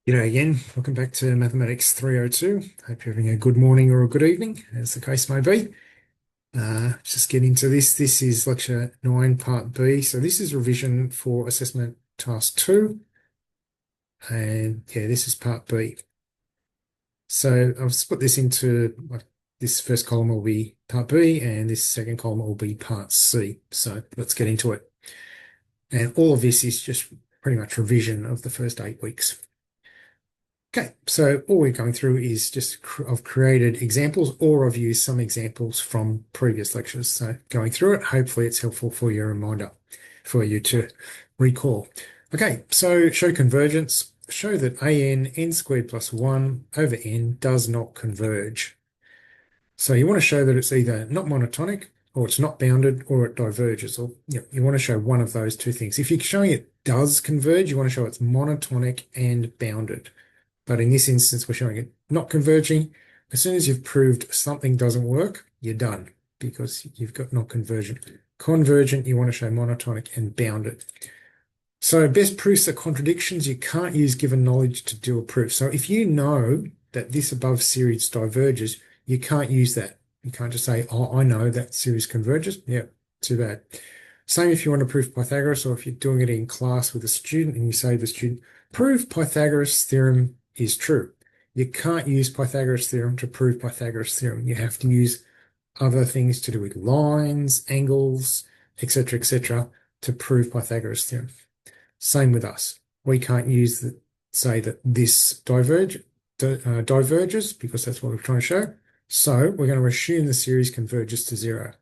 G'day again. Welcome back to Mathematics 302. Hope you're having a good morning or a good evening, as the case may be. Just get into this. This is lecture 9, part B. So this is revision for assessment task 2. And yeah, this is part B. So I've split this into this first column will be part B and this second column will be part C. So let's get into it. And all of this is just pretty much revision of the first 8 weeks. Okay, so all we're going through is just I've created examples or I've used some examples from previous lectures. So going through it, hopefully it's helpful for your reminder, for you to recall. Okay, so show convergence. Show that n squared plus 1 over n does not converge. So you want to show that it's either not monotonic or it's not bounded or it diverges. Or you want to show one of those two things. If you're showing it does converge, you want to show it's monotonic and bounded. But in this instance, we're showing it not converging. As soon as you've proved something doesn't work, you're done because you've got not convergent. Convergent, you want to show monotonic and bounded. So best proofs are contradictions. You can't use given knowledge to do a proof. So if you know that this above series diverges, you can't use that. You can't just say, oh, I know that series converges. Yeah, too bad. Same if you want to prove Pythagoras, or if you're doing it in class with a student and you say to the student, prove Pythagoras' theorem is true. You can't use Pythagoras' theorem to prove Pythagoras' theorem. You have to use other things to do with lines, angles, etc., to prove Pythagoras' theorem. Same with us. We can't say that this diverges because that's what we're trying to show. So we're going to assume the series converges to 0.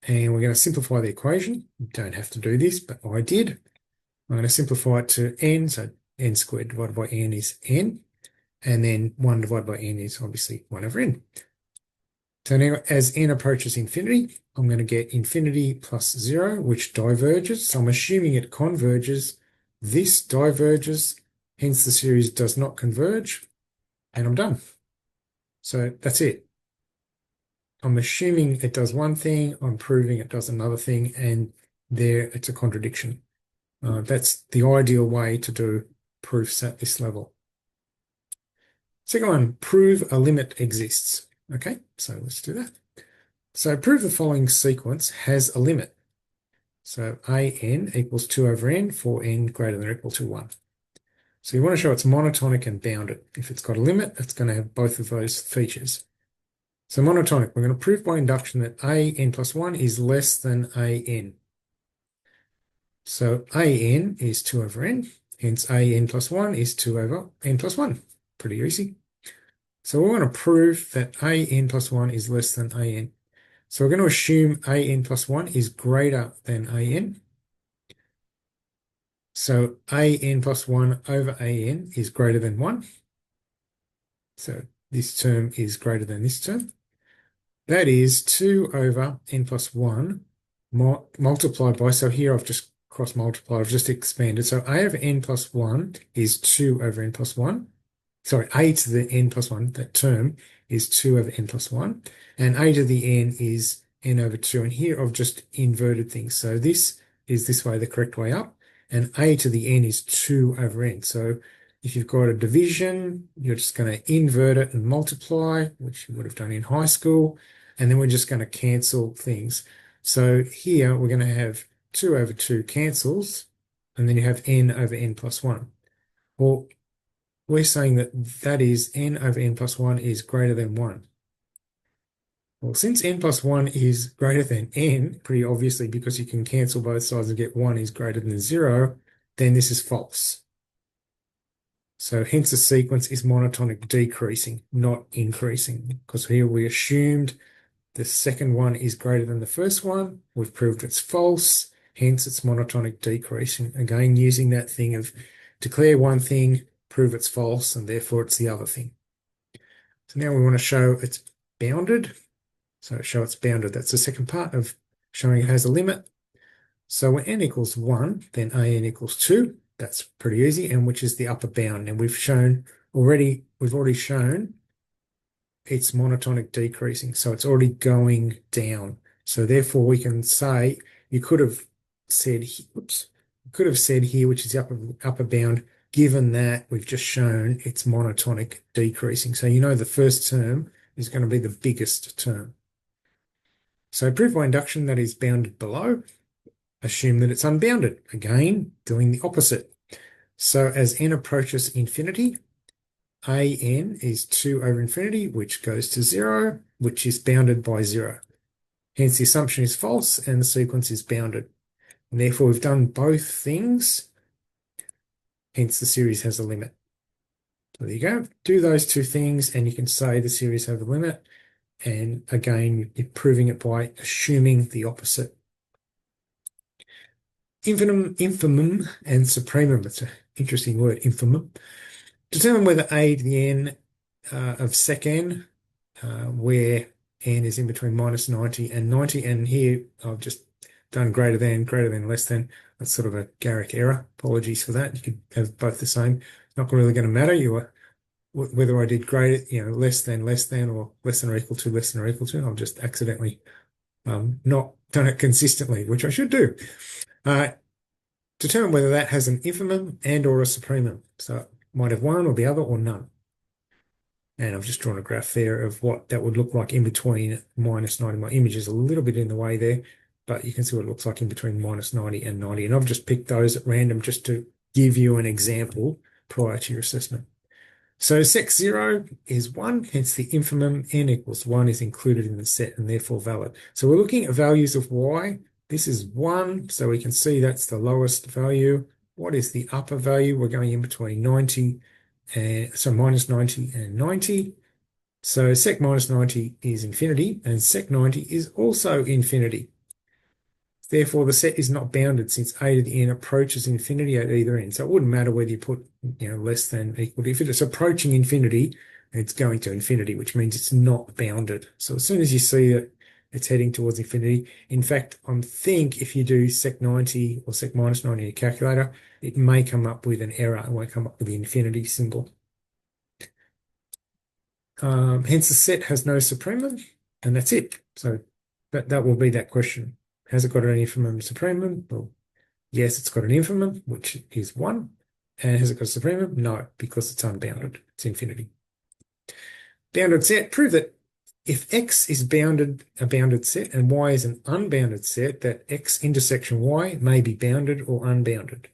And we're going to simplify the equation. You don't have to do this, but I did. I'm going to simplify it to n, so n squared divided by n is n, and then 1 divided by n is obviously 1 over n. So now as n approaches infinity, I'm going to get infinity plus 0, which diverges. So I'm assuming it converges. This diverges, hence the series does not converge, and I'm done. So that's it. I'm assuming it does one thing, I'm proving it does another thing, and there it's a contradiction. That's the ideal way to do proofs at this level. Second one, prove a limit exists. Okay, so let's do that. So prove the following sequence has a limit. So an equals 2 over n for n greater than or equal to 1. So you want to show it's monotonic and bounded. If it's got a limit, it's going to have both of those features. So monotonic, we're going to prove by induction that an plus 1 is less than an. So an is 2 over n, hence an plus 1 is 2 over n plus 1. Pretty easy. So we want to prove that an plus 1 is less than an. So we're going to assume an plus 1 is greater than an. So an plus 1 over an is greater than 1. So this term is greater than this term. That is 2 over n plus 1 multiplied by, so here I've just cross multiplied, I've just expanded. So a over n plus 1 is 2 over n plus 1. Sorry, a to the n plus 1, that term is 2 over n plus 1. And a to the n is n over 2. And here I've just inverted things. So this is this way, the correct way up. And a to the n is 2 over n. So if you've got a division, you're just going to invert it and multiply, which you would have done in high school. And then we're just going to cancel things. So here we're going to have 2 over 2 cancels, and then you have n over n plus 1. Well, we're saying that that is n over n plus 1 is greater than 1. Well, since n plus 1 is greater than n, pretty obviously because you can cancel both sides and get 1 is greater than 0, then this is false. So hence the sequence is monotonic decreasing, not increasing, because here we assumed the second one is greater than the first one. We've proved it's false, hence it's monotonic decreasing. Again, using that thing of declare one thing, prove it's false, and therefore it's the other thing. So now we want to show it's bounded. So show it's bounded. That's the second part of showing it has a limit. So when n equals 1, then an equals 2. That's pretty easy, and which is the upper bound. And we've already shown it's monotonic decreasing. So it's already going down. So therefore we can say, you could have said, oops, could have said here, which is the upper bound, given that we've just shown it's monotonic decreasing. So you know the first term is going to be the biggest term. So proof by induction that is bounded below, assume that it's unbounded. Again, doing the opposite. So as n approaches infinity, an is 2 over infinity, which goes to 0, which is bounded by 0. Hence the assumption is false and the sequence is bounded. And therefore we've done both things, hence the series has a limit. So there you go. Do those two things and you can say the series has a limit. And again, you're proving it by assuming the opposite. Infimum and supremum. It's an interesting word, infimum. Determine whether a to the n of sec n, where n is in between minus 90 and 90. And here I've just done greater than, less than. That's sort of a Garrick error. Apologies for that. You could have both the same. It's not really going to matter. Whether I did greater, less than, or less than or equal to, less than or equal to. I've just accidentally not done it consistently, which I should do. Determine whether that has an infimum and or a supremum. So it might have one or the other or none. And I've just drawn a graph there of what that would look like in between minus 90. My image is a little bit in the way there, but you can see what it looks like in between minus 90 and 90. And I've just picked those at random just to give you an example prior to your assessment. So sec 0 is 1, hence the infimum n equals 1 is included in the set and therefore valid. So we're looking at values of y. This is 1, so we can see that's the lowest value. What is the upper value? We're going in between 90 and so minus 90 and 90. So sec minus 90 is infinity, and sec 90 is also infinity. Therefore, the set is not bounded since a to the n approaches infinity at either end. So it wouldn't matter whether you put less than equal to. If it's approaching infinity, it's going to infinity, which means it's not bounded. So as soon as you see that it's heading towards infinity, in fact, I think if you do sec 90 or sec minus 90 in your calculator, it may come up with an error. It won't come up with the infinity symbol. Hence the set has no supremum, and that's it. So that will be that question. Has it got an infimum supremum? Well, yes, it's got an infimum, which is 1. And has it got a supremum? No, because it's unbounded. It's infinity. Bounded set. Prove that if X is a bounded set and Y is an unbounded set, that X intersection Y may be bounded or unbounded.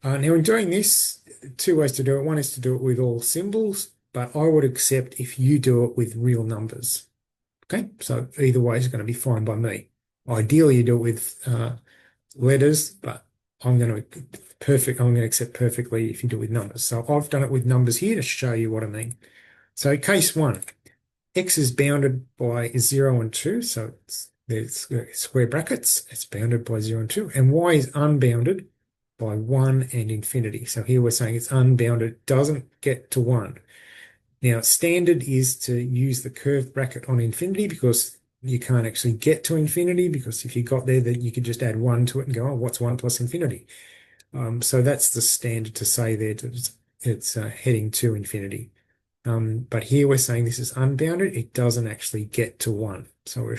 Now, in doing this, two ways to do it. One is to do it with all symbols, but I would accept if you do it with real numbers. Okay, so either way is going to be fine by me. Ideally, you do it with letters, but I'm going to accept perfectly if you do it with numbers. So I've done it with numbers here to show you what I mean. So case 1, X is bounded by 0 and 2, so there's square brackets. It's bounded by 0 and 2, and Y is unbounded by 1 and infinity. So here we're saying it's unbounded, doesn't get to 1. Now, standard is to use the curved bracket on infinity because you can't actually get to infinity, because if you got there, then you could just add 1 to it and go, oh, what's 1 plus infinity? So that's the standard to say there it's heading to infinity. But here we're saying this is unbounded. It doesn't actually get to 1. So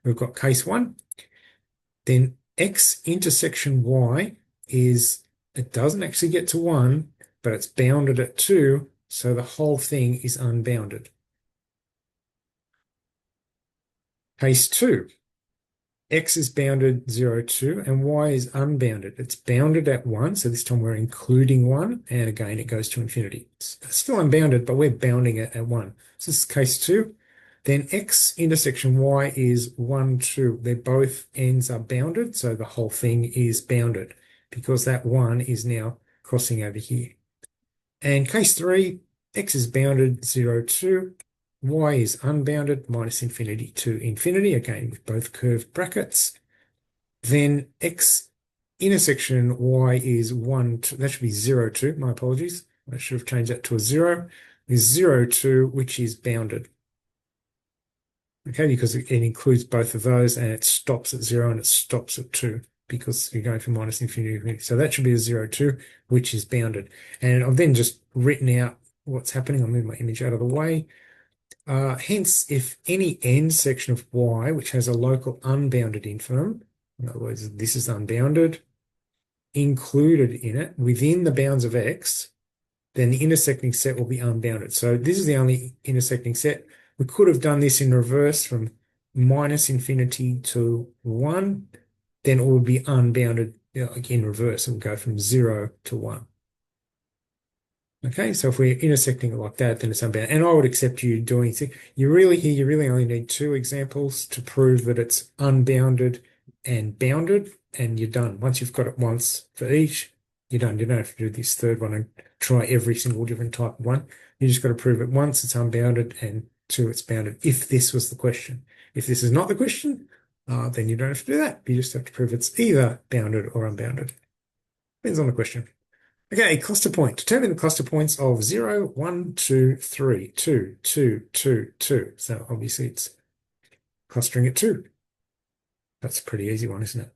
we've got case 1. Then X intersection Y it doesn't actually get to 1, but it's bounded at 2. So the whole thing is unbounded. Case 2, X is bounded 0, 2, and Y is unbounded. It's bounded at 1, so this time we're including 1, and again, it goes to infinity. It's still unbounded, but we're bounding it at 1. So this is case 2. Then X intersection Y is 1, 2. They're both ends are bounded, so the whole thing is bounded because that 1 is now crossing over here. And case 3, X is bounded 0, 2. Y is unbounded minus infinity to infinity, again with both curved brackets. Then X intersection Y is 1, 2. That should be 0, 2. My apologies. I should have changed that to a 0. Is 0, 2, which is bounded. Okay, because it includes both of those and it stops at 0 and it stops at 2 because you're going from minus infinity to infinity. So that should be a 0, 2, which is bounded. And I've then just written out what's happening. I'll move my image out of the way. Hence, if any end section of Y, which has a local unbounded infimum, in other words, this is unbounded, included in it within the bounds of x, then the intersecting set will be unbounded. So this is the only intersecting set. We could have done this in reverse from minus infinity to 1, then it would be unbounded, like in reverse. It would go from 0 to 1. Okay, so if we're intersecting it like that, then it's unbounded. And I would accept you doing things. You really only need 2 examples to prove that it's unbounded and bounded, and you're done. Once you've got it once for each, you're done. You don't have to do this third one and try every single different type of one. You just got to prove it once it's unbounded, and 2 it's bounded, if this was the question. If this is not the question, then you don't have to do that. You just have to prove it's either bounded or unbounded. Depends on the question. Okay, cluster point. Determine the cluster points of 0, 1, 2, 3, 2, 2, 2, 2. So obviously it's clustering at 2. That's a pretty easy one, isn't it?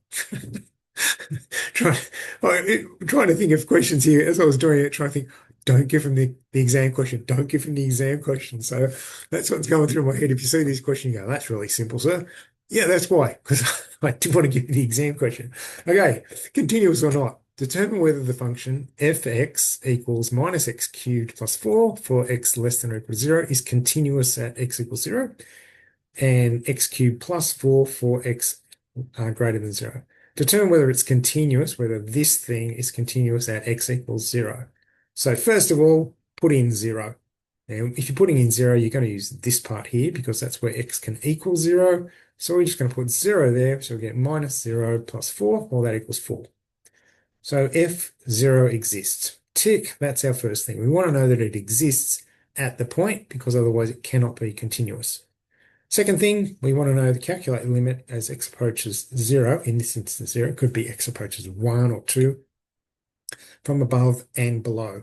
Trying, trying to think of questions here as I was doing it, trying to think, don't give him the exam question. Don't give him the exam question. So that's what's going through my head. If you see this question, you go, that's really simple, sir. Yeah, that's why, because I did want to give you the exam question. Okay, continuous or not. Determine whether the function f(x) equals minus x cubed plus 4 for x less than or equal to 0 is continuous at x equals 0, and x cubed plus 4 for x greater than 0. Determine whether it's continuous, whether this thing is continuous at x equals 0. So first of all, put in 0. Now, if you're putting in 0, you're going to use this part here because that's where x can equal 0. So we're just going to put 0 there. So we get minus 0 plus 4. Well, that equals 4. So f(0) exists. Tick, that's our first thing. We want to know that it exists at the point because otherwise it cannot be continuous. Second thing, we want to know the calculated limit as x approaches 0. In this instance, 0. It could be x approaches 1 or 2 from above and below.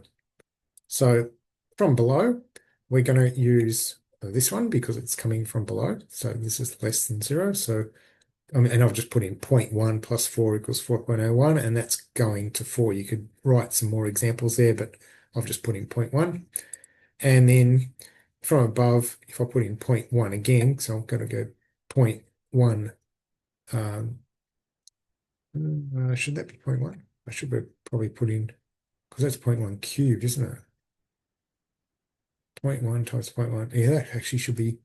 So from below, we're going to use this one because it's coming from below. So this is less than 0. So and I've just put in 0.1 plus 4 equals 4.01, and that's going to 4. You could write some more examples there, but I've just put in 0.1. And then from above, if I put in 0.1 again, so I'm going to go 0.1. Should that be 0.1? I should probably put in, because that's 0.1 cubed, isn't it? 0.1 times 0.1. Yeah, that actually should be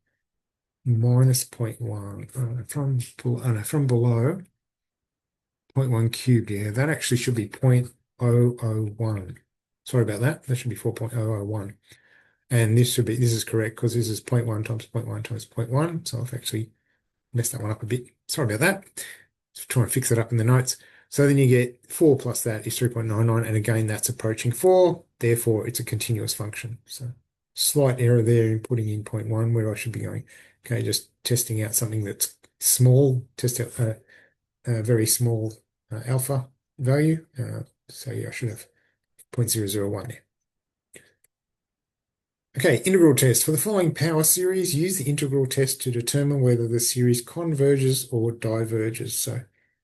minus 0.1 from below 0.1 cubed. Yeah, that actually should be 0.001. Sorry about that. That should be 4.001. And this is correct because this is 0.1 times 0.1 times 0.1. So I've actually messed that one up a bit. Sorry about that. Just trying to fix it up in the notes. So then you get 4 plus that is 3.99. And again, that's approaching 4. Therefore, it's a continuous function. So slight error there in putting in 0.1 where I should be going. Okay, just testing out something that's small. Test out a very small alpha value. So yeah, I should have 0.001 there. Okay, integral test. For the following power series, use the integral test to determine whether the series converges or diverges. So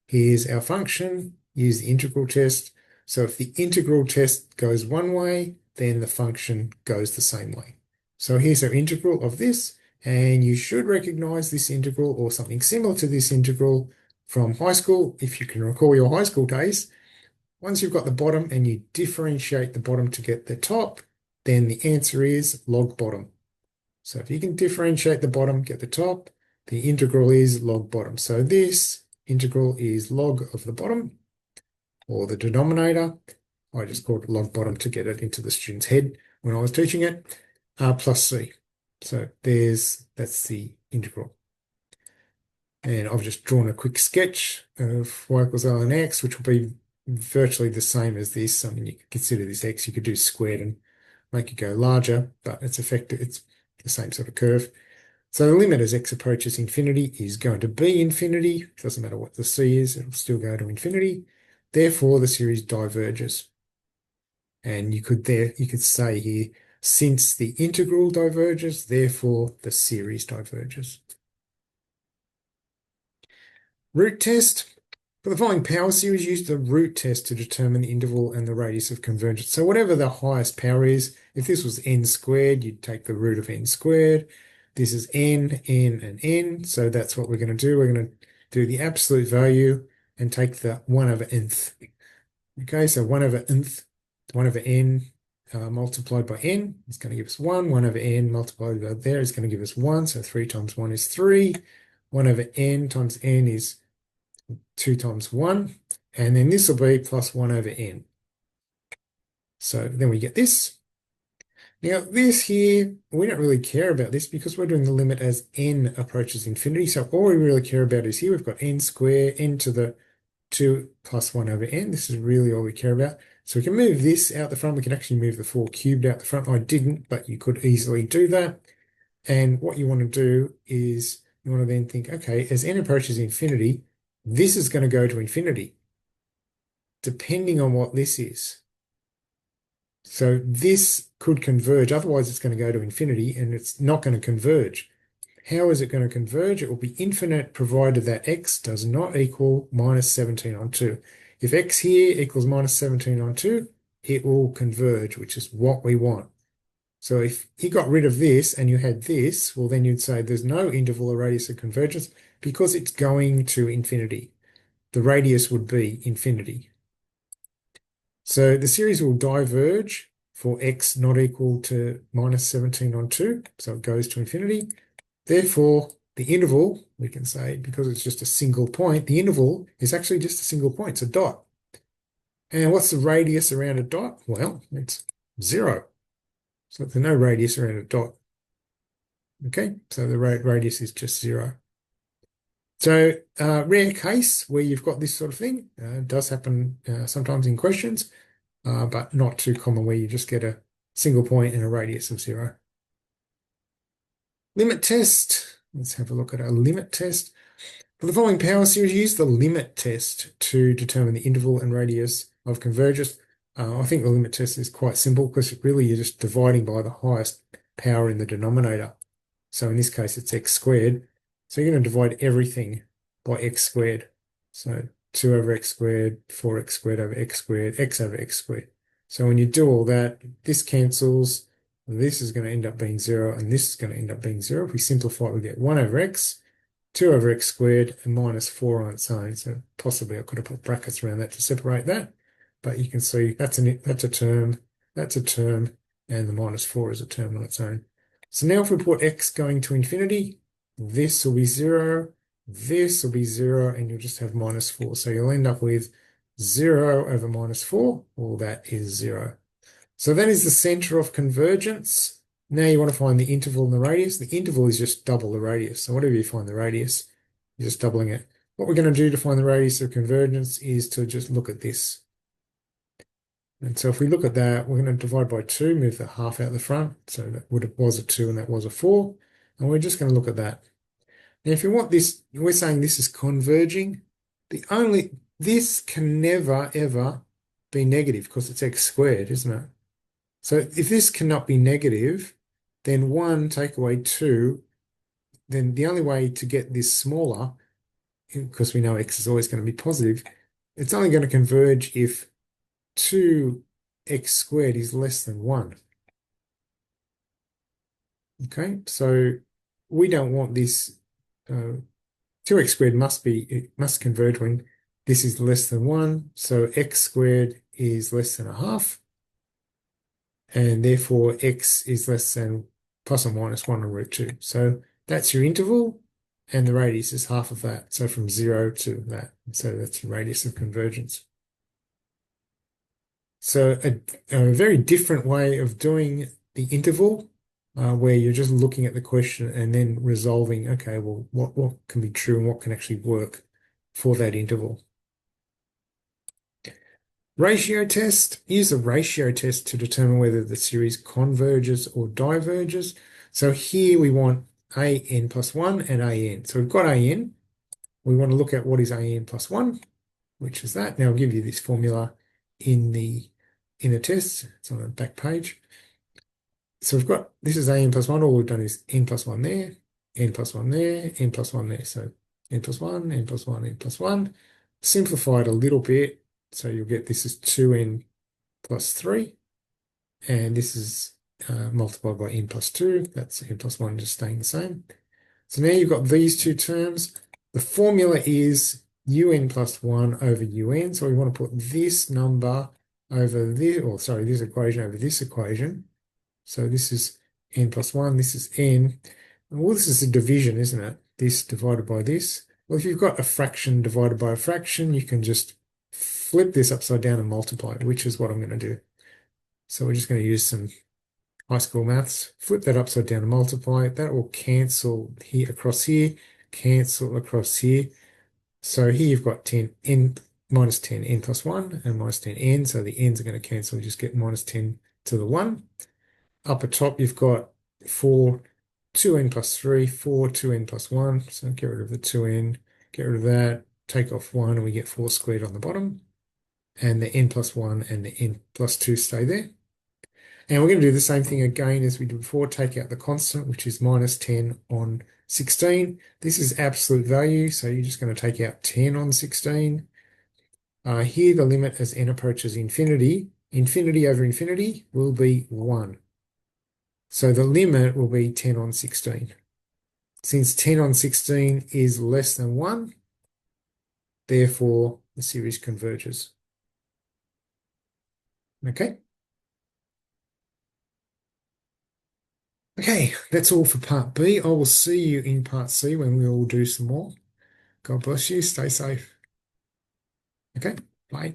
here's our function. Use the integral test. So if the integral test goes one way, then the function goes the same way. So here's our integral of this, and you should recognize this integral or something similar to this integral from high school, if you can recall your high school days. Once you've got the bottom and you differentiate the bottom to get the top, then the answer is log bottom. So if you can differentiate the bottom, get the top, the integral is log bottom. So this integral is log of the bottom, or the denominator. I just called it log bottom to get it into the student's head when I was teaching it, plus c. So that's the integral. And I've just drawn a quick sketch of y equals ln x, which will be virtually the same as this. I mean, you could consider this x, you could do squared and make it go larger, but it's effective. It's the same sort of curve. So the limit as x approaches infinity is going to be infinity. It doesn't matter what the c is, it'll still go to infinity. Therefore, the series diverges. And you could say here, since the integral diverges, therefore the series diverges. Root test. For the following power series, use the root test to determine the interval and the radius of convergence. So whatever the highest power is, if this was n squared, you'd take the root of n squared. This is n, and n. So that's what we're going to do. We're going to do the absolute value and take the 1 over nth. Okay, so 1 over nth, 1 over n multiplied by n is going to give us 1. 1 over n multiplied by there is going to give us 1. So 3 times 1 is 3. 1 over n times n is 2 times 1. And then this will be plus 1 over n. So then we get this. Now, this here, we don't really care about this because we're doing the limit as n approaches infinity. So all we really care about is here we've got n squared, n to the 2 plus 1 over n. This is really all we care about. So we can move this out the front. We can actually move the 4 cubed out the front. I didn't, but you could easily do that. And what you want to do is you want to then think, okay, as n approaches infinity, this is going to go to infinity, depending on what this is. So this could converge, otherwise it's going to go to infinity and it's not going to converge. How is it going to converge? It will be infinite provided that x does not equal minus 17 on 2. If x here equals minus 17 on 2, it will converge, which is what we want. So if you got rid of this and you had this, well, then you'd say there's no interval or radius of convergence because it's going to infinity. The radius would be infinity. So the series will diverge for x not equal to minus 17 on 2. So it goes to infinity. Therefore, the interval, we can say, because it's just a single point, the interval is actually just a single point. It's a dot. And what's the radius around a dot? Well, it's 0. So there's no radius around a dot. Okay, so the radius is just 0. So rare case where you've got this sort of thing. Does happen sometimes in questions, but not too common where you just get a single point and a radius of 0. Limit test. Let's have a look at our limit test. For the following power series, use the limit test to determine the interval and radius of convergence. I think the limit test is quite simple because really you're just dividing by the highest power in the denominator. So in this case, it's x squared. So you're going to divide everything by x squared. So 2 over x squared, 4x squared over x squared, x over x squared. So when you do all that, this cancels. This is going to end up being 0, and this is going to end up being 0. If we simplify it, we get 1 over x, 2 over x squared, and minus 4 on its own. So possibly I could have put brackets around that to separate that. But you can see that's a term, and the minus 4 is a term on its own. So now if we put x going to infinity, this will be 0, this will be 0, and you'll just have minus 4. So you'll end up with 0 over minus 4. Well, that is 0. So that is the center of convergence. Now you want to find the interval and the radius. The interval is just double the radius. So whatever you find the radius, you're just doubling it. What we're going to do to find the radius of convergence is to just look at this. And so if we look at that, we're going to divide by 2, move the half out the front. So that was a 2 and that was a 4. And we're just going to look at that. Now, if you want this, we're saying this is converging. This can never, ever be negative because it's x squared, isn't it? So if this cannot be negative, then 1 take away 2, then the only way to get this smaller, because we know x is always going to be positive, it's only going to converge if 2x squared is less than 1. Okay, so we don't want this. 2x squared must converge when this is less than 1. So x squared is less than a half. And therefore x is less than plus or minus 1 over root 2. So that's your interval, and the radius is half of that. So from 0 to that. So that's the radius of convergence. So a very different way of doing the interval, where you're just looking at the question and then resolving, okay, well, what can be true and what can actually work for that interval. Ratio test. Use the ratio test to determine whether the series converges or diverges. So here we want an plus 1 and an. So we've got an. We want to look at what is an plus 1, which is that. Now I'll give you this formula in the test. It's on the back page. So we've got, this is an plus 1. All we've done is n plus 1 there, n plus 1 there, n plus 1 there. So n plus 1, n plus 1, n plus 1. Simplify it a little bit. So you'll get this is 2n plus 3. And this is multiplied by n plus 2. That's n plus 1 just staying the same. So now you've got these two terms. The formula is un plus 1 over un. So we want to put this number over this, or sorry, this equation over this equation. So this is n plus 1, this is n. Well, this is a division, isn't it? This divided by this. Well, if you've got a fraction divided by a fraction, you can just flip this upside down and multiply it, which is what I'm going to do. So we're just going to use some high school maths. Flip that upside down and multiply it. That will cancel here across here, cancel across here. So here you've got 10 n minus 10 n plus 1 and minus 10 n. So the n's are going to cancel. You just get minus 10 to the 1. Up at top, you've got 4, 2n plus 3, 4, 2n plus 1. So get rid of the 2n, get rid of that, take off 1, and we get 4 squared on the bottom. And the n plus 1 and the n plus 2 stay there. And we're going to do the same thing again as we did before. Take out the constant, which is minus 10 on 16. This is absolute value, so you're just going to take out 10 on 16. Here, the limit as n approaches infinity, infinity over infinity will be 1. So the limit will be 10 on 16. Since 10 on 16 is less than 1, therefore the series converges. Okay? Okay, that's all for part B. I will see you in part C when we all do some more. God bless you. Stay safe. Okay, bye.